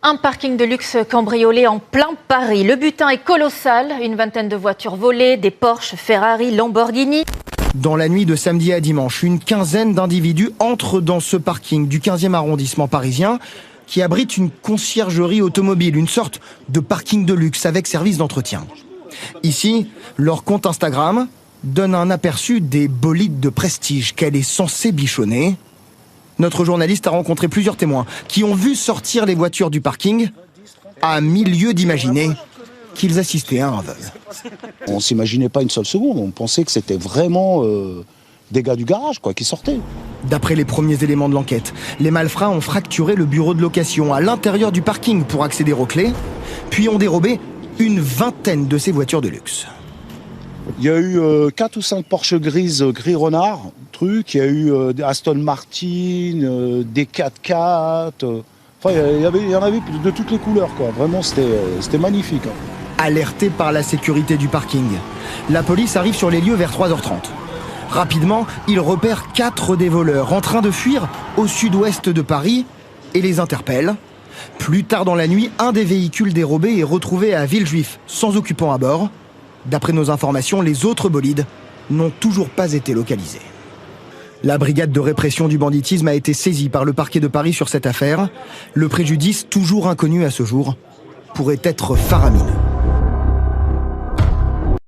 Un parking de luxe cambriolé en plein Paris. Le butin est colossal. Une vingtaine de voitures volées, des Porsche, Ferrari, Lamborghini. Dans la nuit de samedi à dimanche, une quinzaine d'individus entrent dans ce parking du 15e arrondissement parisien qui abrite une conciergerie automobile, une sorte de parking de luxe avec service d'entretien. Ici, leur compte Instagram donne un aperçu des bolides de prestige qu'elle est censée bichonner. Notre journaliste a rencontré plusieurs témoins qui ont vu sortir les voitures du parking à 1000 lieues d'imaginer qu'ils assistaient à un vol. On ne s'imaginait pas une seule seconde, on pensait que c'était vraiment des gars du garage qui sortaient. D'après les premiers éléments de l'enquête, les malfrats ont fracturé le bureau de location à l'intérieur du parking pour accéder aux clés, puis ont dérobé une vingtaine de ces voitures de luxe. Il y a eu 4 ou 5 Porsche grises, gris renard, il y a eu des Aston Martin, des 4x4, il y en avait de toutes les couleurs, Vraiment, c'était magnifique. Alerté par la sécurité du parking, la police arrive sur les lieux vers 3h30. Rapidement, ils repèrent 4 des voleurs en train de fuir au sud-ouest de Paris et les interpellent. Plus tard dans la nuit, un des véhicules dérobés est retrouvé à Villejuif, sans occupant à bord. D'après nos informations, les autres bolides n'ont toujours pas été localisés. La brigade de répression du banditisme a été saisie par le parquet de Paris sur cette affaire. Le préjudice, toujours inconnu à ce jour, pourrait être faramineux.